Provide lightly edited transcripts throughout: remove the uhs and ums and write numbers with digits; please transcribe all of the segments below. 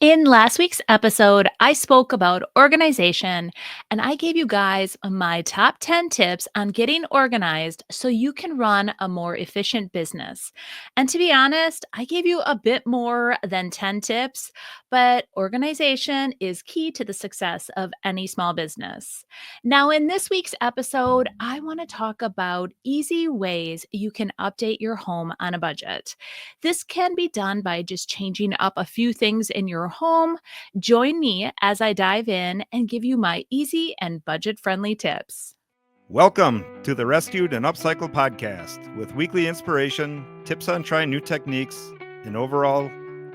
In last week's episode, I spoke about organization and I gave you guys my top 10 tips on getting organized so you can run a more efficient business. And to be honest, I gave you a bit more than 10 tips, but organization is key to the success of any small business. Now, in this week's episode, I want to talk about easy ways you can update your home on a budget. This can be done by just changing up a few things in your home. Join me as I dive in and give you my easy and budget friendly tips. Welcome to the Rescued and Upcycled podcast with weekly inspiration, tips on trying new techniques, and overall,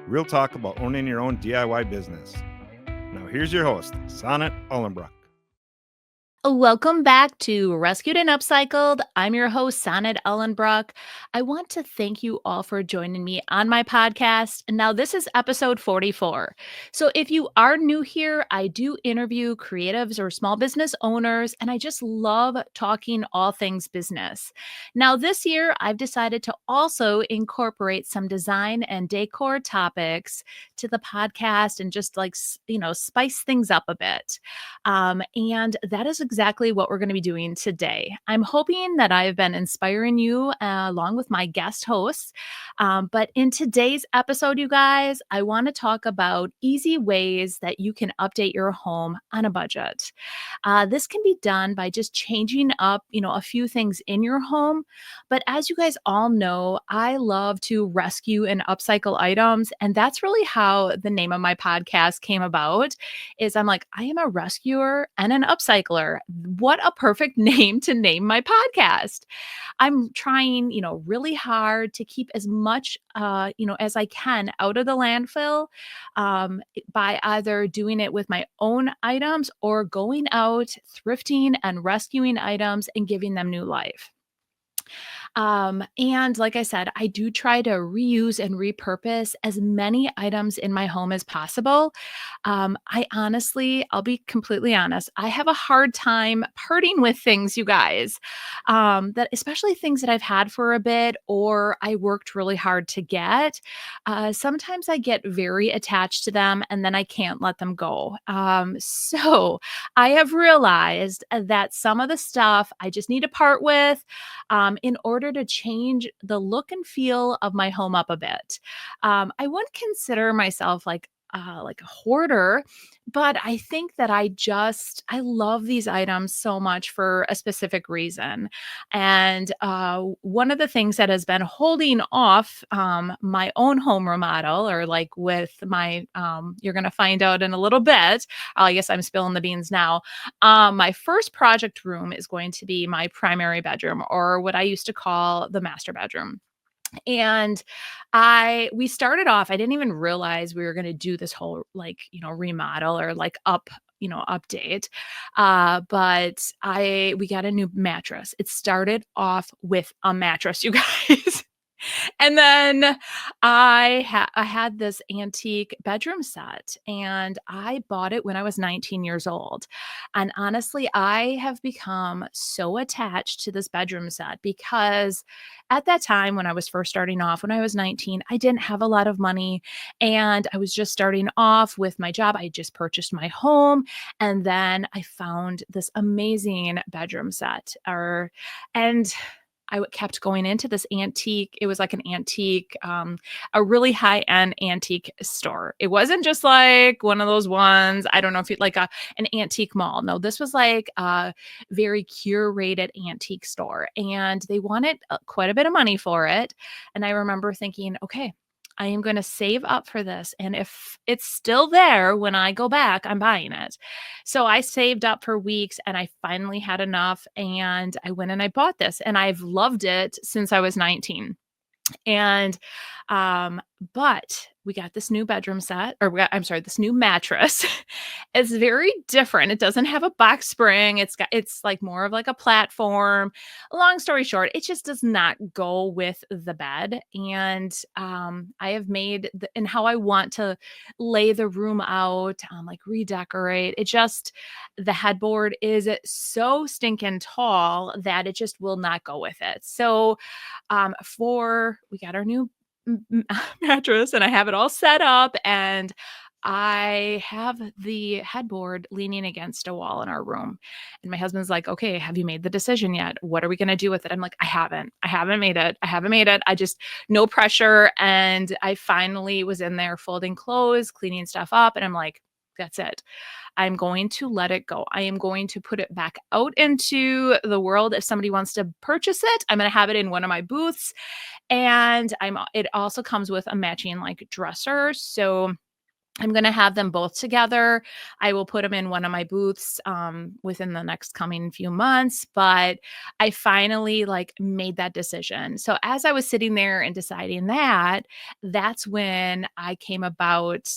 real talk about owning your own DIY business. Now, here's your host, Sonnet Ullenbrock. Welcome back to Rescued and Upcycled. I'm your host, Sonnet Ellenbrock. I want to thank you all for joining me on my podcast. Now, this is episode 44. So, if you are new here, I do interview creatives or small business owners, and I just love talking all things business. Now, this year, I've decided to also incorporate some design and decor topics to the podcast and just spice things up a bit. And that is exactly what we're going to be doing today. I'm hoping that I've been inspiring you along with my guest hosts. But in today's episode, you guys, I want to talk about easy ways that you can update your home on a budget. This can be done by just changing up, a few things in your home. But as you guys all know, I love to rescue and upcycle items. And that's really how the name of my podcast came about is I'm like, I am a rescuer and an upcycler. What a perfect name my podcast. I'm trying, really hard to keep as much, as I can out of the landfill by either doing it with my own items or going out, thrifting and rescuing items and giving them new life. And like I said, I do try to reuse and repurpose as many items in my home as possible. I'll be completely honest, I have a hard time parting with things, you guys, that especially things that I've had for a bit or I worked really hard to get. Sometimes I get very attached to them and then I can't let them go. So I have realized that some of the stuff I just need to part with in order to change the look and feel of my home up a bit. I wouldn't consider myself like a hoarder, but I think that I love these items so much for a specific reason. And one of the things that has been holding off my own home remodel, or like with my, you're going to find out in a little bit. I guess I'm spilling the beans now. My first project room is going to be my primary bedroom, or what I used to call the master bedroom. And we started off, I didn't even realize we were going to do this whole remodel or update. But we got a new mattress. It started off with a mattress, you guys. And then I had this antique bedroom set, and I bought it when I was 19 years old. And honestly, I have become so attached to this bedroom set because at that time when I was first starting off, when I was 19, I didn't have a lot of money and I was just starting off with my job. I just purchased my home and then I found this amazing bedroom set and kept going into this antique. It was like an antique, a really high-end antique store. It wasn't just like one of those ones, I don't know if you like an antique mall. No, this was like a very curated antique store, and they wanted quite a bit of money for it. And I remember thinking, okay, I am going to save up for this. And if it's still there when I go back, I'm buying it. So I saved up for weeks and I finally had enough and I went and I bought this and I've loved it since I was 19. And, um, but we got this new bedroom set, or I'm sorry, this new mattress. It's very different. It doesn't have a box spring. It's like more of like a platform. Long story short, it just does not go with the bed. And I have made and how I want to lay the room out, like redecorate. The headboard is so stinking tall that it just will not go with it. So we got our new mattress and I have it all set up and I have the headboard leaning against a wall in our room. And my husband's like, okay, have you made the decision yet? What are we going to do with it? I'm like, I haven't. I haven't made it. I haven't made it. I just, no pressure. And I finally was in there folding clothes, cleaning stuff up. And I'm like, that's it. I'm going to let it go. I am going to put it back out into the world. If somebody wants to purchase it, I'm going to have it in one of my booths. And it also comes with a matching like dresser. So I'm going to have them both together. I will put them in one of my booths within the next coming few months, but I finally like made that decision. So as I was sitting there and deciding that, that's when I came about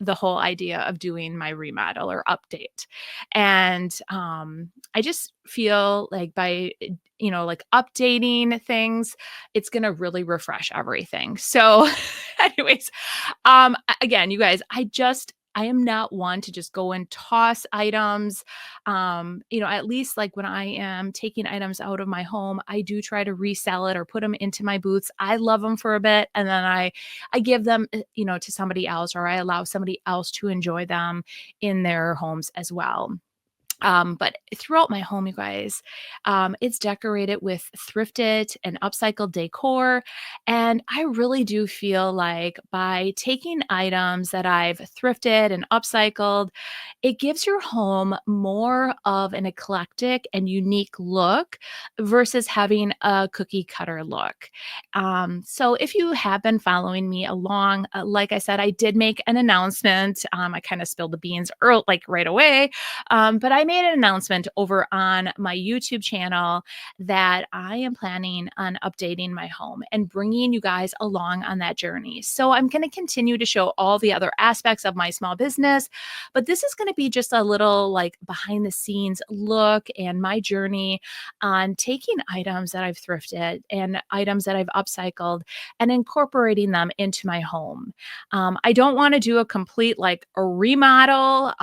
the whole idea of doing my remodel or update. And I just feel like by like updating things, it's going to really refresh everything. So anyways, again, you guys, I am not one to just go and toss items. At least like when I am taking items out of my home, I do try to resell it or put them into my booths. I love them for a bit and then I give them, to somebody else, or I allow somebody else to enjoy them in their homes as well. But throughout my home, you guys, it's decorated with thrifted and upcycled decor. And I really do feel like by taking items that I've thrifted and upcycled, it gives your home more of an eclectic and unique look versus having a cookie cutter look. So if you have been following me along, like I said, I did make an announcement. I kind of spilled the beans early, like right away, but I made an announcement over on my YouTube channel that I am planning on updating my home and bringing you guys along on that journey. So I'm going to continue to show all the other aspects of my small business, but this is going to be just a little like behind the scenes look and my journey on taking items that I've thrifted and items that I've upcycled and incorporating them into my home. I don't want to do a complete like a remodel.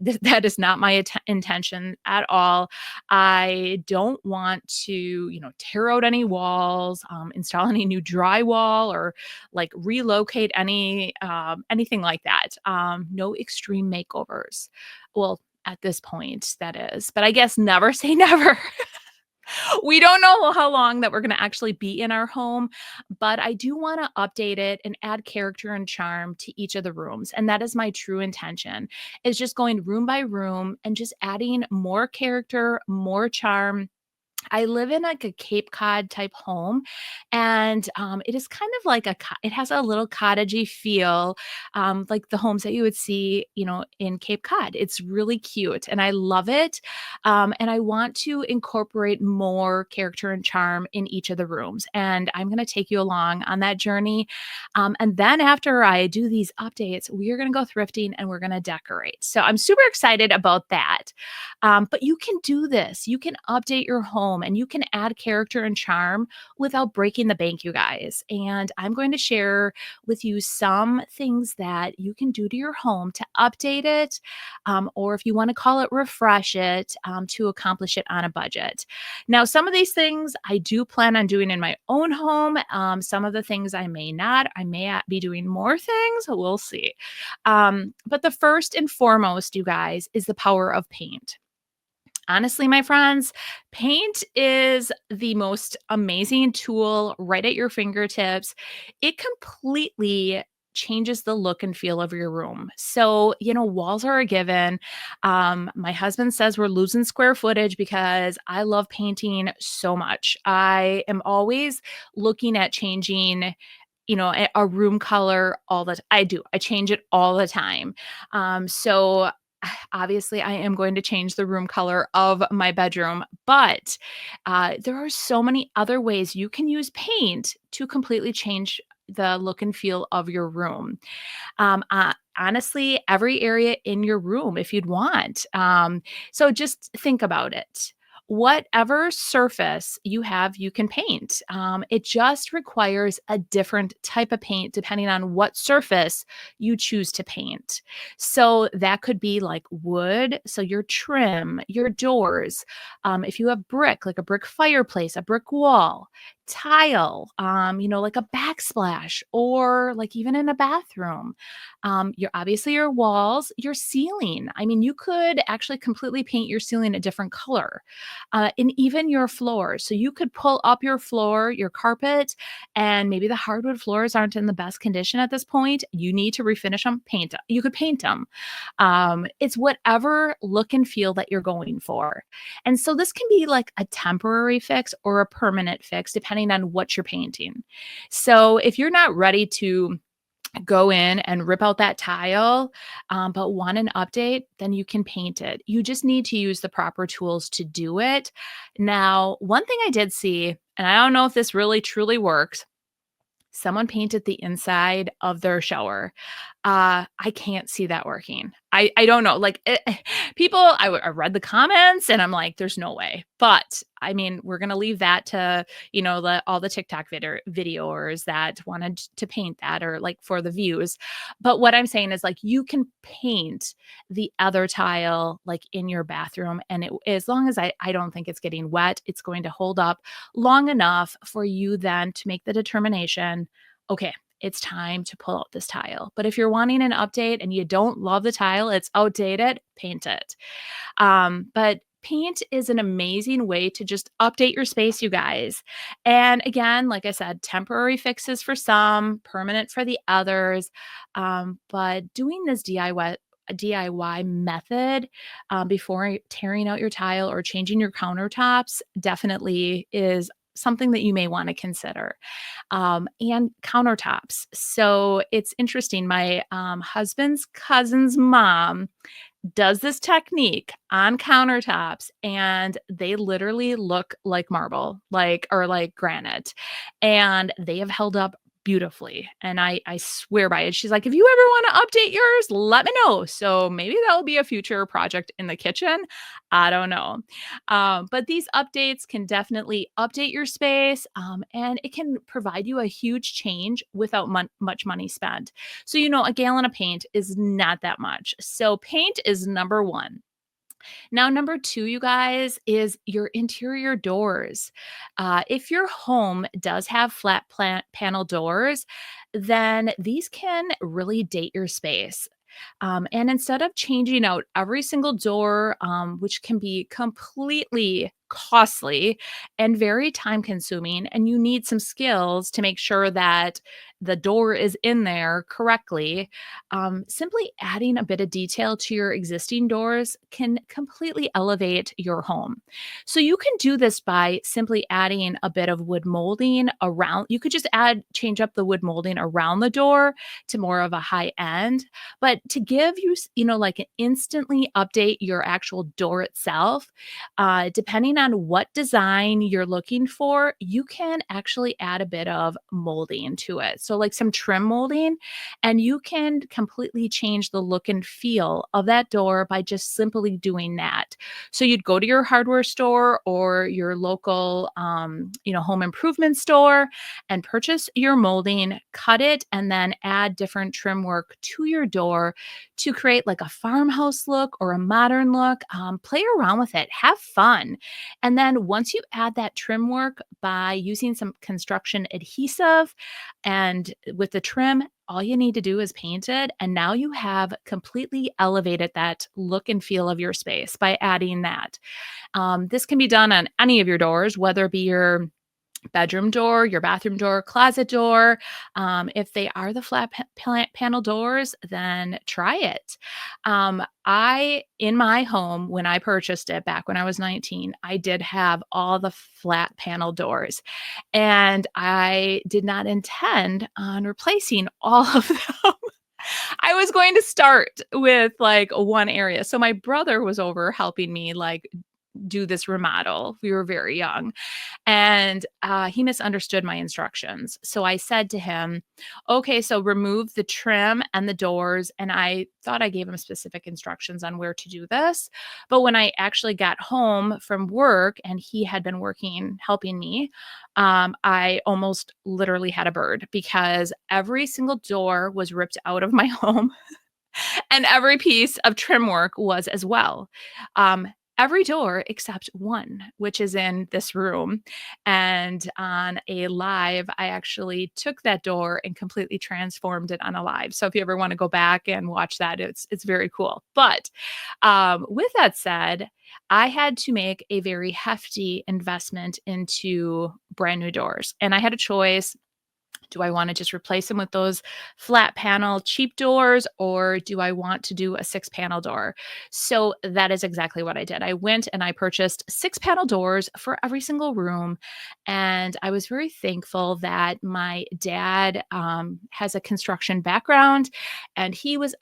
That is not my intention at all. I don't want to, tear out any walls, install any new drywall, or like relocate anything like that. No extreme makeovers. Well, at this point, that is. But I guess never say never. We don't know how long that we're going to actually be in our home, but I do want to update it and add character and charm to each of the rooms. And that is my true intention, is just going room by room and just adding more character, more charm. I live in like a Cape Cod type home, and it is kind of like it has a little cottagey feel, like the homes that you would see, in Cape Cod. It's really cute, and I love it. And I want to incorporate more character and charm in each of the rooms, and I'm going to take you along on that journey. And then after I do these updates, we are going to go thrifting and we're going to decorate. So I'm super excited about that. But you can do this. You can update your home and you can add character and charm without breaking the bank, you guys. And I'm going to share with you some things that you can do to your home to update it, or if you want to call it refresh it, to accomplish it on a budget. Now, some of these things I do plan on doing in my own home. Some of the things I may not. I may be doing more things. We'll see. But the first and foremost, you guys, is the power of paint. Honestly, my friends, paint is the most amazing tool right at your fingertips. It completely changes the look and feel of your room. So, walls are a given. My husband says we're losing square footage because I love painting so much. I am always looking at changing a room color I do. I change it all the time. So obviously I am going to change the room color of my bedroom, but there are so many other ways you can use paint to completely change the look and feel of your room. Honestly, every area in your room, if you'd want. So just think about it. Whatever surface you have, you can paint. It just requires a different type of paint depending on what surface you choose to paint. So that could be like wood, so your trim, your doors. If you have brick, like a brick fireplace, a brick wall, tile, like a backsplash, or like even in a bathroom. Your walls, your ceiling. I mean, you could actually completely paint your ceiling a different color, and even your floors. So you could pull up your floor, your carpet, and maybe the hardwood floors aren't in the best condition at this point. You need to refinish them, paint 'em. You could paint them. It's whatever look and feel that you're going for. And so this can be like a temporary fix or a permanent fix, depending on what you're painting. So if you're not ready to go in and rip out that tile, but want an update, then you can paint it. You just need to use the proper tools to do it. Now, one thing I did see, and I don't know if this really truly works, someone painted the inside of their shower. I can't see that working. I don't know. Like people, I read the comments and I'm like, there's no way. But I mean, we're gonna leave that to all the TikTok videoers that wanted to paint that or like for the views. But what I'm saying is like you can paint the other tile like in your bathroom, and as long as I don't think it's getting wet, it's going to hold up long enough for you then to make the determination, okay, it's time to pull out this tile. But if you're wanting an update and you don't love the tile, it's outdated, paint it. But paint is an amazing way to just update your space, you guys. And again, like I said, temporary fixes for some, permanent for the others. But doing this DIY method before tearing out your tile or changing your countertops definitely is something that you may want to consider. And countertops. So it's interesting. My husband's cousin's mom does this technique on countertops, and they literally look like marble, or like granite, and they have held up beautifully. And I swear by it. She's like, if you ever want to update yours, let me know. So maybe that will be a future project in the kitchen. I don't know. But these updates can definitely update your space, and it can provide you a huge change without much money spent. So, a gallon of paint is not that much. So, paint is number one. Now, number two, you guys, is your interior doors. If your home does have flat panel doors, then these can really date your space. And instead of changing out every single door, which can be completely costly and very time consuming, and you need some skills to make sure that the door is in there correctly, simply adding a bit of detail to your existing doors can completely elevate your home. So you can do this by simply adding a bit of wood molding around. You could just change up the wood molding around the door to more of a high end. But to give you, like an instantly update your actual door itself, depending on what design you're looking for, you can actually add a bit of molding to it. So, like some trim molding, and you can completely change the look and feel of that door by just simply doing that. So, you'd go to your hardware store or your local, home improvement store and purchase your molding, cut it, and then add different trim work to your door to create like a farmhouse look or a modern look. Play around with it, have fun. And then once you add that trim work by using some construction adhesive and with the trim, all you need to do is paint it. And now you have completely elevated that look and feel of your space by adding that. This can be done on any of your doors, whether it be your bedroom door, your bathroom door, closet door. If they are the flat panel doors, then try it. In my home, when I purchased it back when I was 19, I did have all the flat panel doors, and I did not intend on replacing all of them. I was going to start with like one area. So my brother was over helping me like do this remodel. We were very young, and he misunderstood my instructions. So I said to him, okay, so remove the trim and the doors. And I thought I gave him specific instructions on where to do this. But when I actually got home from work and he had been working, helping me, I almost literally had a bird because every single door was ripped out of my home and every piece of trim work was as well. Um, every door except one, which is in this room. And on a live, I actually took that door and completely transformed it on a live. So if you ever want to go back and watch that, it's very cool. But with that said, I had to make a very hefty investment into brand new doors, and I had a choice. Do I want to just replace them with those flat panel cheap doors, or do I want to do a six panel door? So that is exactly what I did. I went and I purchased six panel doors for every single room. And I was very thankful that my dad has a construction background, and he was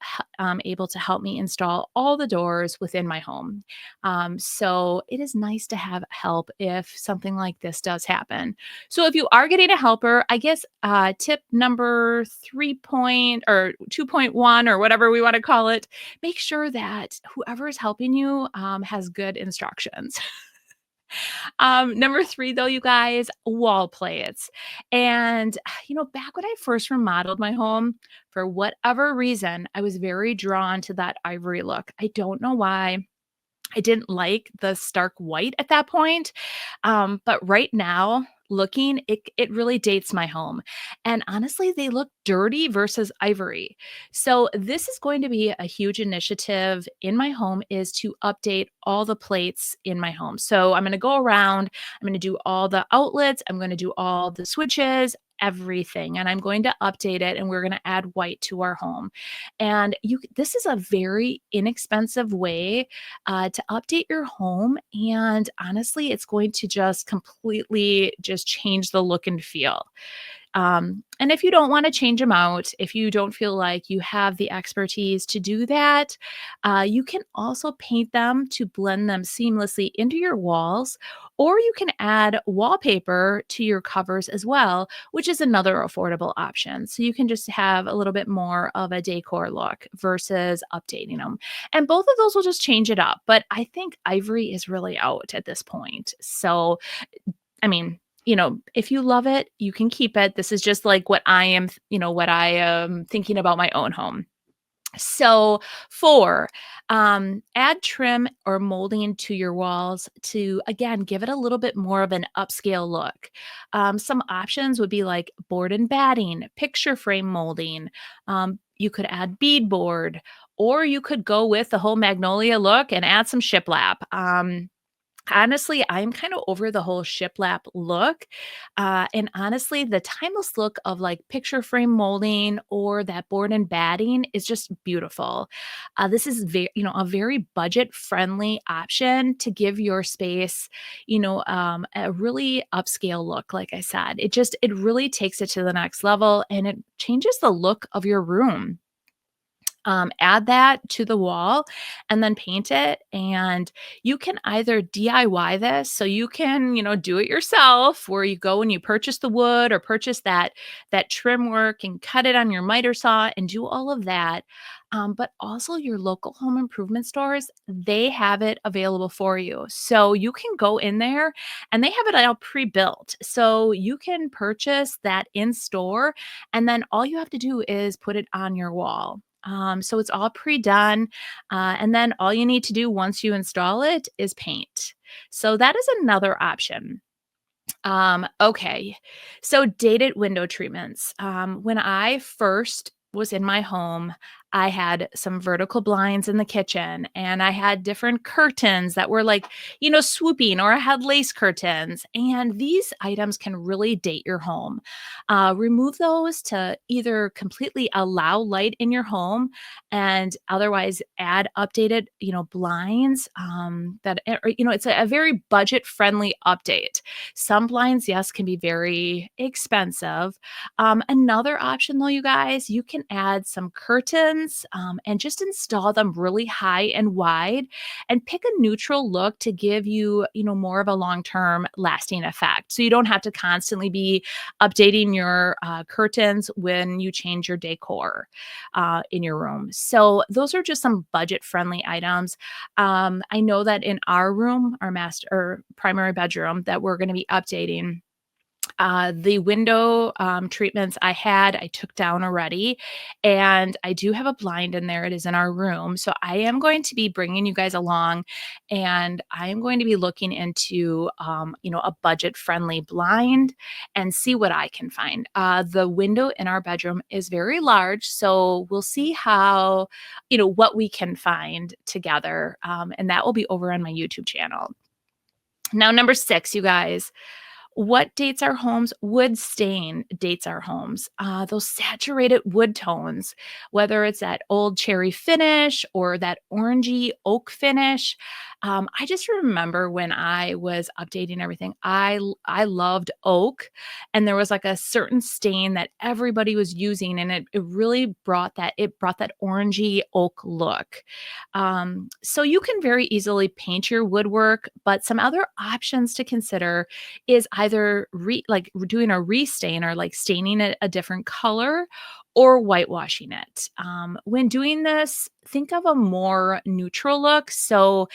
able to help me install all the doors within my home. So it is nice to have help if something like this does happen. So if you are getting a helper, I guess tip number 2.1 or whatever we want to call it, make sure that whoever is helping you has good instructions. Number three, though, you guys, wall plates. And, back when I first remodeled my home, for whatever reason, I was very drawn to that ivory look. I don't know why. I didn't like the stark white at that point. But right now, looking, it really dates my home. And honestly, they look dirty versus ivory. So this is going to be a huge initiative in my home, is to update all the plates in my home. So I'm going to go around, I'm going to do all the outlets, I'm going to do all the switches, everything, and I'm going to update it, and we're going to add white to our home. And this is a very inexpensive way to update your home. And honestly, it's going to just completely just change the look and feel. And if you don't want to change them out, if you don't feel like you have the expertise to do that, you can also paint them to blend them seamlessly into your walls, or you can add wallpaper to your covers as well, which is another affordable option. So you can just have a little bit more of a decor look versus updating them. And both of those will just change it up. But I think ivory is really out at this point. So I mean, if you love it, you can keep it. This is just like what I am thinking about my own home. So, four, add trim or molding to your walls to, again, give it a little bit more of an upscale look. Some options would be like board and batting, picture frame molding. You could add beadboard, or you could go with the whole magnolia look and add some shiplap. Honestly, I'm kind of over the whole shiplap look. And honestly, the timeless look of like picture frame molding or that board and batting is just beautiful. This is a very budget friendly option to give your space, a really upscale look. Like I said, it really takes it to the next level, and it changes the look of your room. Add that to the wall and then paint it. And you can either DIY this, so you can, do it yourself, where you go and you purchase the wood or purchase that trim work and cut it on your miter saw and do all of that. But also your local home improvement stores, they have it available for you. So you can go in there and they have it all pre-built. So you can purchase that in store, and then all you have to do is put it on your wall. So it's all pre-done. And then all you need to do once you install it is paint. So that is another option. Okay. So dated window treatments. When I first was in my home, I had some vertical blinds in the kitchen, and I had different curtains that were like, swooping, or I had lace curtains. And these items can really date your home. Remove those to either completely allow light in your home, and otherwise add updated, blinds it's a very budget friendly update. Some blinds, yes, can be very expensive. Another option, though, you guys, you can add some curtains and just install them really high and wide, and pick a neutral look to give you, more of a long-term lasting effect. So you don't have to constantly be updating your curtains when you change your decor in your room. So those are just some budget-friendly items. I know that in our room, our master or primary bedroom that we're going to be updating, The window treatments I took down already, and I do have a blind in there. It is in our room. So I am going to be bringing you guys along, and I am going to be looking into, a budget friendly blind and see what I can find. The window in our bedroom is very large. So we'll see what we can find together. And that will be over on my YouTube channel. Now, number 6, you guys. What dates our homes? Wood stain dates our homes. Those saturated wood tones, whether it's that old cherry finish or that orangey oak finish. I just remember when I was updating everything, I loved oak, and there was like a certain stain that everybody was using, and it really brought that orangey oak look. So you can very easily paint your woodwork, but some other options to consider is either doing a restain or like staining it a different color or whitewashing it. When doing this, think of a more neutral look. So,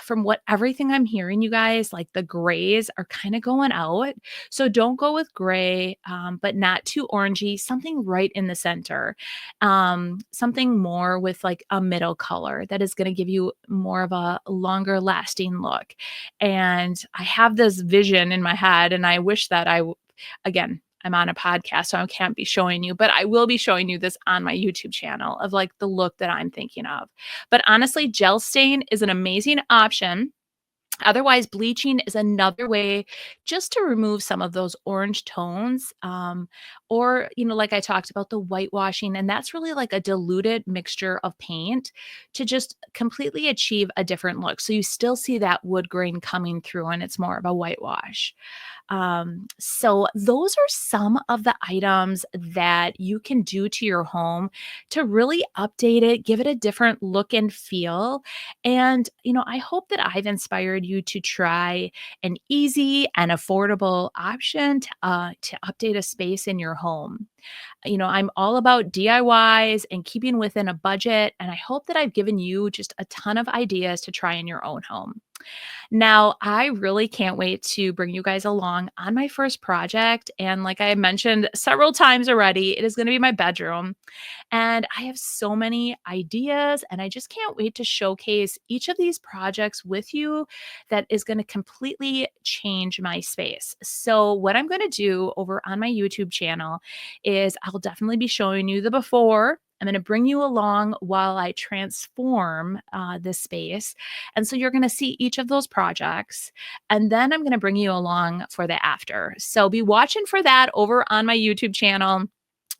from what everything I'm hearing, you guys, like the grays are kind of going out. So don't go with gray, but not too orangey. Something right in the center. Something more with like a middle color that is going to give you more of a longer lasting look. And I have this vision in my head, and I wish that again, I'm on a podcast, so I can't be showing you, but I will be showing you this on my YouTube channel of like the look that I'm thinking of. But honestly, gel stain is an amazing option. Otherwise, bleaching is another way just to remove some of those orange tones. Or, like I talked about, the whitewashing, and that's really like a diluted mixture of paint to just completely achieve a different look. So you still see that wood grain coming through, and it's more of a whitewash. So those are some of the items that you can do to your home to really update it, give it a different look and feel. And, I hope that I've inspired you to try an easy and affordable option to update a space in your home. I'm all about DIYs and keeping within a budget, and I hope that I've given you just a ton of ideas to try in your own home. Now, I really can't wait to bring you guys along on my first project. And like I mentioned several times already, it is going to be my bedroom. And I have so many ideas, and I just can't wait to showcase each of these projects with you that is going to completely change my space. So, what I'm going to do over on my YouTube channel is I'll definitely be showing you the before. I'm going to bring you along while I transform this space. And so you're going to see each of those projects. And then I'm going to bring you along for the after. So be watching for that over on my YouTube channel,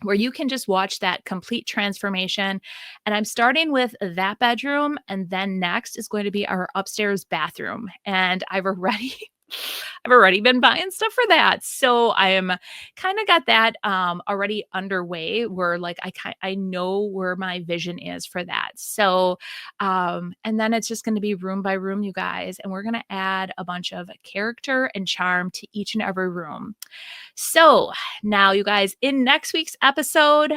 where you can just watch that complete transformation. And I'm starting with that bedroom. And then next is going to be our upstairs bathroom. And I've already been buying stuff for that. So I am kind of got that already underway, where like I know where my vision is for that. So and then it's just going to be room by room, you guys, and we're going to add a bunch of character and charm to each and every room. So now, you guys, in next week's episode,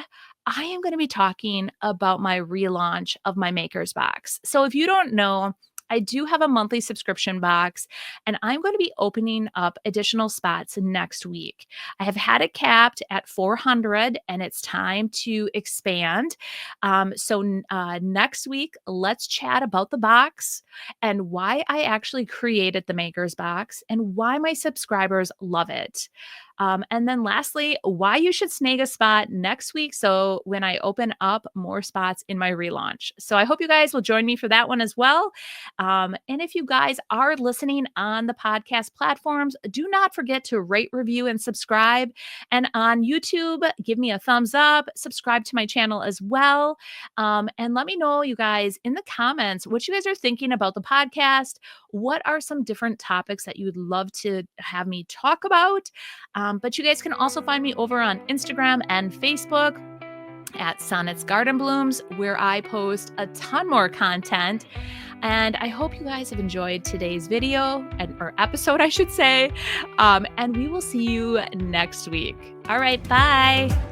I am going to be talking about my relaunch of my Makers Box. So if you don't know, I do have a monthly subscription box, and I'm going to be opening up additional spots next week. I have had it capped at 400, and it's time to expand. So next week, let's chat about the box and why I actually created the Makers Box and why my subscribers love it. And then lastly, why you should snag a spot next week. So when I open up more spots in my relaunch. So I hope you guys will join me for that one as well. And if you guys are listening on the podcast platforms, do not forget to rate, review, and subscribe. And on YouTube, give me a thumbs up, subscribe to my channel as well. And let me know, you guys, in the comments, what you guys are thinking about the podcast. What are some different topics that you would love to have me talk about? But you guys can also find me over on Instagram and Facebook at Sonnets Garden Blooms, where I post a ton more content. And I hope you guys have enjoyed today's video or episode, I should say. And we will see you next week. All right, bye.